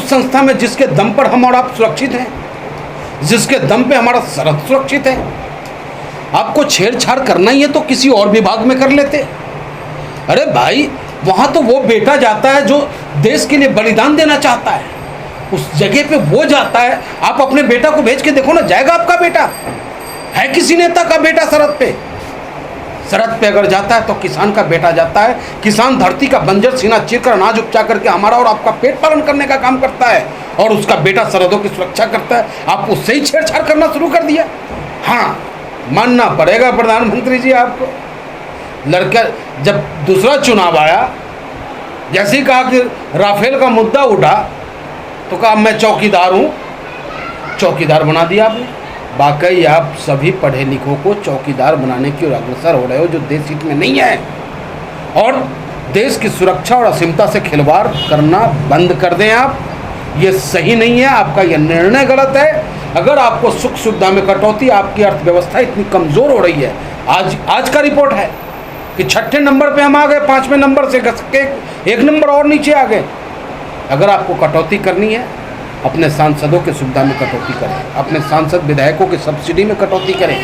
उस संस्था में जिसके दम पर हम और आप सुरक्षित हैं, जिसके दम पे हमारा सरहद सुरक्षित है। आपको छेड़छाड़ करना ही है तो किसी और विभाग में कर लेते। अरे भाई, वहाँ तो वो बेटा जाता है जो देश के लिए बलिदान देना चाहता है, उस जगह पे वो जाता है। आप अपने बेटा को भेज के देखो ना, जाएगा आपका बेटा? है किसी नेता का बेटा सरहद पे? सरहद पे अगर जाता है तो किसान का बेटा जाता है। किसान धरती का बंजर सीना चीरकर अनाज उपजा करके हमारा और आपका पेट पालन करने का काम करता है, और उसका बेटा सरहदों की सुरक्षा करता है। आप उससे ही छेड़छाड़ करना शुरू कर दिया। हाँ, मानना पड़ेगा प्रधानमंत्री जी आपको। लड़का जब दूसरा चुनाव आया, जैसे ही कहा कि राफेल का मुद्दा उठा तो कहा मैं चौकीदार हूँ, चौकीदार बना दिया आपने। वाकई आप सभी पढ़े लिखों को चौकीदार बनाने की ओर अग्रसर हो रहे हो, जो देश हित में नहीं है। और देश की सुरक्षा और असीमता से खिलवाड़ करना बंद कर दें आप। ये सही नहीं है, आपका यह निर्णय गलत है। अगर आपको सुख सुविधा में कटौती, आपकी अर्थव्यवस्था इतनी कमज़ोर हो रही है। आज का रिपोर्ट है कि 6ठे नंबर पे हम आ गए, 5वें नंबर से घस के 1 नंबर और नीचे आ गए। अगर आपको कटौती करनी है, अपने सांसदों के सुविधा में कटौती करें, अपने सांसद विधायकों की सब्सिडी में कटौती करें,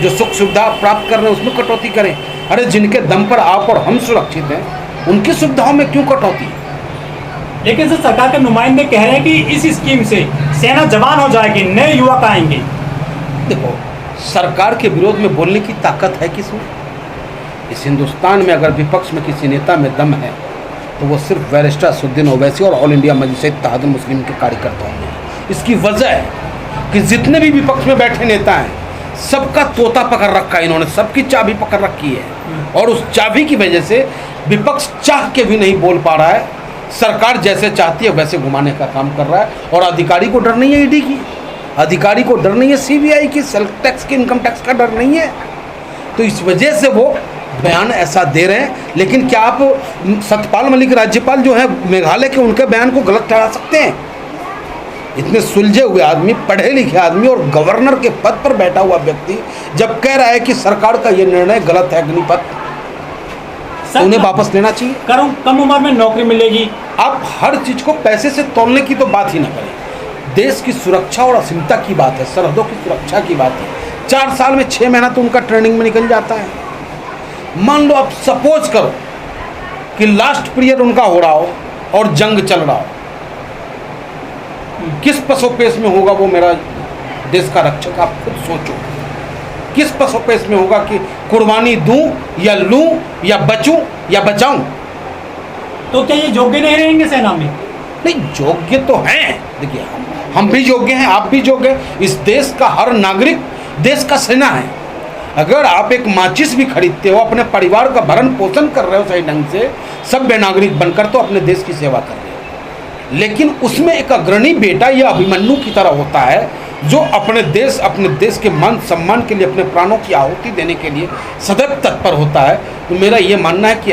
जो सुख सुविधा प्राप्त कर रहे हैं उसमें कटौती करें। अरे जिनके दम पर आप और हम सुरक्षित हैं, उनकी सुविधाओं में क्यों कटौती? लेकिन सर, सरकार के नुमाइंदे कह रहे हैं कि इस स्कीम से सेना जवान हो जाएगी, नए युवक आएंगे। देखो, सरकार के विरोध में बोलने की ताकत है किसमें? इस हिंदुस्तान में अगर विपक्ष में किसी नेता में दम है तो वो सिर्फ बैरिस्टर असदुद्दीन ओवैसी और ऑल इंडिया मजलिस इत्तेहादुल मुस्लिमीन के कार्यकर्ताओं में। इसकी वजह है कि जितने भी विपक्ष में बैठे नेता हैं, सबका तोता पकड़ रखा है इन्होंने, सबकी चाबी पकड़ रखी है, और उस चाबी की वजह से विपक्ष चाह के भी नहीं बोल पा रहा है। सरकार जैसे चाहती है वैसे घुमाने का काम कर रहा है। और अधिकारी को डर नहीं है ईडी की, अधिकारी को डर नहीं है सीबीआई की, सेल्फ टैक्स की, इनकम टैक्स का डर नहीं है। तो इस वजह से वो बयान ऐसा दे रहे हैं। लेकिन क्या आप सत्यपाल मलिक राज्यपाल जो है मेघालय के, उनके बयान को गलत ठहरा सकते हैं? इतने सुलझे हुए आदमी, पढ़े लिखे आदमी और गवर्नर के पद पर बैठा हुआ व्यक्ति जब कह रहा है कि सरकार का ये निर्णय गलत है अग्निपथ, तो उन्हें वापस लेना चाहिए। कम उम्र में नौकरी मिलेगी। आप हर चीज को पैसे से तोलने की तो बात ही ना करें। देश की सुरक्षा और असीमता की बात है, सरहदों की सुरक्षा की बात है। 4 साल में 6 महीना तो उनका ट्रेनिंग में निकल जाता है। मान लो आप सपोज करो कि लास्ट पीरियड उनका हो रहा हो और जंग चल रहा हो, किस पसोपेश में होगा वो मेरा देश का रक्षक? आप खुद सोचो, किस पसोपेश में होगा कि कुर्बानी दूं या लूं या बचूं या बचाऊं? तो क्या ये योग्य नहीं रहेंगे सेना में? नहीं, योग्य तो हैं। देखिए, हम भी योग्य हैं, आप भी योग्य हैं। इस देश का हर नागरिक देश का सेना है। अगर आप एक माचिस भी खरीदते हो, अपने परिवार का भरण पोषण कर रहे हो सही ढंग से, सभ्य नागरिक बनकर, तो अपने देश की सेवा कर रहे हो। लेकिन उसमें एक अग्रणी बेटा या अभिमन्यु की तरह होता है, जो अपने देश के मान सम्मान के लिए अपने प्राणों की आहुति देने के लिए सदैव तत्पर होता है। तो मेरा ये मानना है कि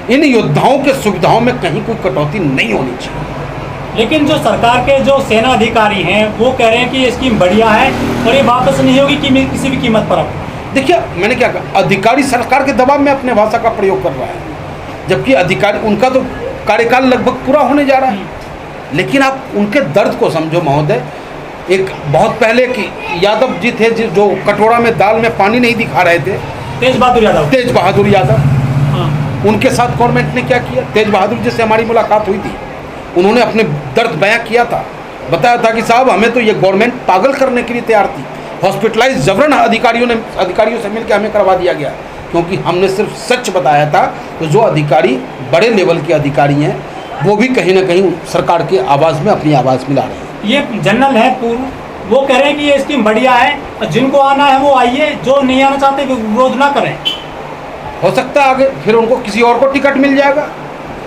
इन योद्धाओं के सुविधाओं में कहीं कोई कटौती नहीं होनी चाहिए। लेकिन जो सरकार के जो सेना अधिकारी हैं वो कह रहे हैं कि ये स्कीम बढ़िया है और ये वापस नहीं होगी कि किसी भी कीमत पर। देखिए, मैंने क्या कहा, अधिकारी सरकार के दबाव में अपने भाषा का प्रयोग कर रहा है, जबकि अधिकारी, उनका तो कार्यकाल लगभग पूरा होने जा रहा है। लेकिन आप उनके दर्द को समझो महोदय। एक बहुत पहले कि यादव जी थे जो कटोरा में दाल में पानी नहीं दिखा रहे थे, तेज बहादुर यादव। हाँ। उनके साथ गवर्नमेंट ने क्या किया? तेज बहादुर जी से हमारी मुलाकात हुई थी, उन्होंने अपने दर्द बयां किया था, बताया था कि साहब हमें तो ये गवर्नमेंट पागल करने के लिए तैयार थी। हॉस्पिटलाइज जबरन अधिकारियों से मिलकर हमें करवा दिया गया, क्योंकि हमने सिर्फ सच बताया था। तो जो अधिकारी बड़े लेवल के अधिकारी हैं, वो भी कहीं ना कहीं सरकार के आवाज़ में अपनी आवाज़ मिला रहे हैं। ये जनरल है पूर्व, वो कह रहे हैं कि ये स्कीम बढ़िया है और जिनको आना है वो आइए, जो नहीं आना चाहते विरोध ना करें। हो सकता है आगे फिर उनको किसी और को टिकट मिल जाएगा।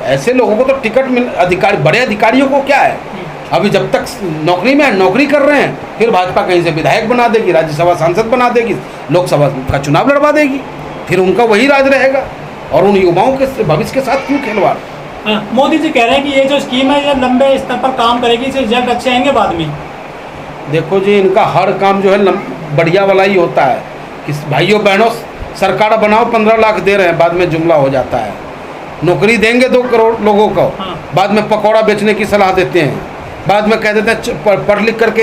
ऐसे लोगों को तो टिकट बड़े अधिकारियों को क्या है, अभी जब तक नौकरी में नौकरी कर रहे हैं, फिर भाजपा कहीं से विधायक बना देगी, राज्यसभा सांसद बना देगी, लोकसभा का चुनाव लड़वा देगी, फिर उनका वही राज रहेगा। और उन युवाओं के भविष्य के साथ क्यों खिलवाड़? मोदी जी कह रहे हैं कि ये जो स्कीम है ये लंबे स्तर पर काम करेगी, इससे रिजल्ट अच्छे आएंगे बाद में। देखो जी, इनका हर काम जो है बढ़िया वाला ही होता है कि भाइयों बहनों सरकार बनाओ, 15 लाख दे रहे हैं, बाद में जुमला हो जाता है। नौकरी देंगे 2 करोड़ लोगों को, बाद में पकौड़ा बेचने की सलाह देते हैं। बाद में कह देते हैं पढ़ लिख करके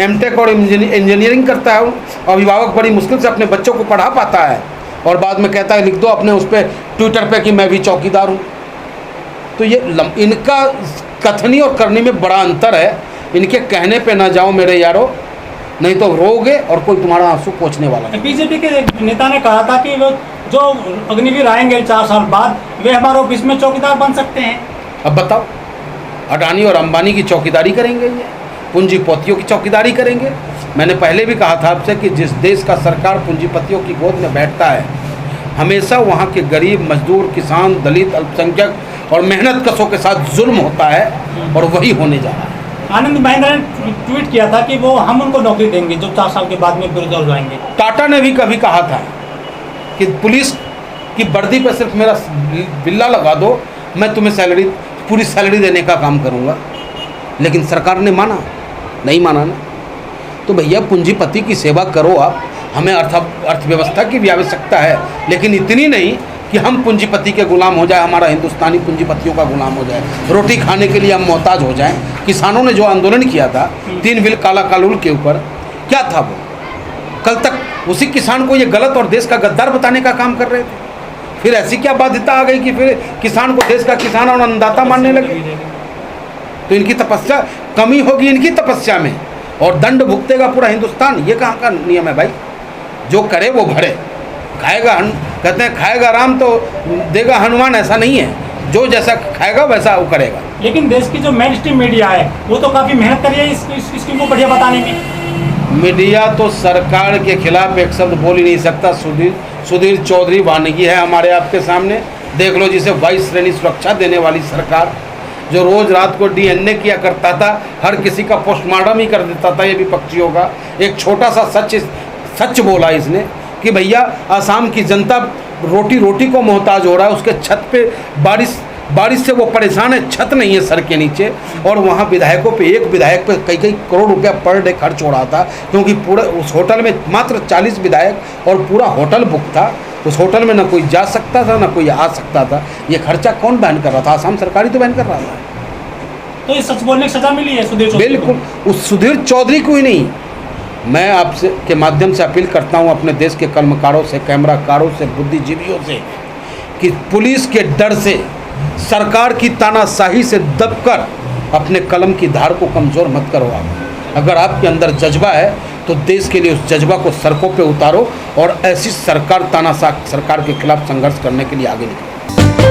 एमटेक और इंजीनियरिंग करता है, अभिभावक बड़ी मुश्किल से अपने बच्चों को पढ़ा पाता है, और बाद में कहता है लिख दो अपने उस पर ट्विटर पे कि मैं भी चौकीदार हूँ। तो ये इनका कथनी और करनी में बड़ा अंतर है। इनके कहने पे ना जाओ मेरे यारो, नहीं तो रोगे और कोई तुम्हारा आंसू पोंछने वाला नहीं। बीजेपी के नेता ने कहा था कि वो जो अग्निवीर आएंगे 4 साल बाद वे हमारे ऑफिस में चौकीदार बन सकते हैं। अब बताओ, अडानी और अंबानी की चौकीदारी करेंगे, ये पूंजीपतियों की चौकीदारी करेंगे। मैंने पहले भी कहा था आपसे कि जिस देश का सरकार पूंजीपतियों की गोद में बैठता है, हमेशा वहाँ के गरीब, मजदूर, किसान, दलित, अल्पसंख्यक और मेहनत कशों के साथ जुल्म होता है, और वही होने जा रहा है। आनंद महिंद्रा ने ट्वीट किया था कि वो हम उनको नौकरी देंगे जो 4 साल के बाद में बेरोजगार हो जाएंगे। टाटा ने भी कभी कहा था कि पुलिस की वर्दी पर सिर्फ मेरा बिल्ला लगा दो, मैं तुम्हें पूरी सैलरी देने का काम करूंगा, लेकिन सरकार ने माना नहीं, माना ना। तो भैया पूंजीपति की सेवा करो आप, हमें अर्थव्यवस्था की भी आवश्यकता है, लेकिन इतनी नहीं कि हम पूंजीपति के गुलाम हो जाए, हमारा हिंदुस्तानी पूंजीपतियों का गुलाम हो जाए, रोटी खाने के लिए हम मोहताज हो जाएं। किसानों ने जो आंदोलन किया था 3 बिल काला कानून के ऊपर, क्या था वो? कल तक उसी किसान को ये गलत और देश का गद्दार बताने का काम कर रहे थे, फिर ऐसी क्या बाध्यता आ गई कि फिर किसान को देश का किसान और अन्नदाता मानने लगे? तो इनकी तपस्या, कमी होगी इनकी तपस्या में, और दंड भुगतेगा पूरा हिंदुस्तान। ये कहाँ का नियम है भाई? जो करे वो भरे, खाएगा कहते हैं खाएगा राम तो देगा हनुमान, ऐसा नहीं है। जो जैसा खाएगा वैसा वो करेगा। लेकिन देश की जो मेन स्ट्रीम मीडिया है वो तो काफ़ी मेहनत करी है इसको बढ़िया बताने में। मीडिया तो सरकार के खिलाफ एक शब्द बोल ही नहीं सकता। सुधीर चौधरी वानगी है हमारे आपके सामने, देख लो, जिसे 22 श्रेणी सुरक्षा देने वाली सरकार, जो रोज़ रात को DNA किया करता था, हर किसी का पोस्टमार्टम ही कर देता था ये विपक्षियों का। एक छोटा सा सच बोला इसने कि भैया आसाम की जनता रोटी को मोहताज हो रहा है, उसके छत पे बारिश से वो परेशान है, छत नहीं है सर के नीचे, और वहाँ विधायकों पे, एक विधायक पे कई करोड़ रुपया पर डे खर्च हो रहा था, क्योंकि पूरा उस होटल में मात्र 40 विधायक और पूरा होटल बुक था। उस होटल में ना कोई जा सकता था ना कोई आ सकता था। ये खर्चा कौन बैन कर रहा था? आसाम सरकार ही तो बैन कर रहा था। तो ये सच बोलने की सजा मिली है सुधीर चौधरी? बिल्कुल, उस सुधीर चौधरी को ही नहीं, मैं आपसे के माध्यम से अपील करता हूं अपने देश के कलमकारों से, कैमराकारों से, बुद्धिजीवियों से, कि पुलिस के डर से, सरकार की तानाशाही से दबकर अपने कलम की धार को कमज़ोर मत करो आप। अगर आपके अंदर जज्बा है तो देश के लिए उस जज्बा को सड़कों पे उतारो और ऐसी तानाशाह सरकार के खिलाफ संघर्ष करने के लिए आगे निकलो।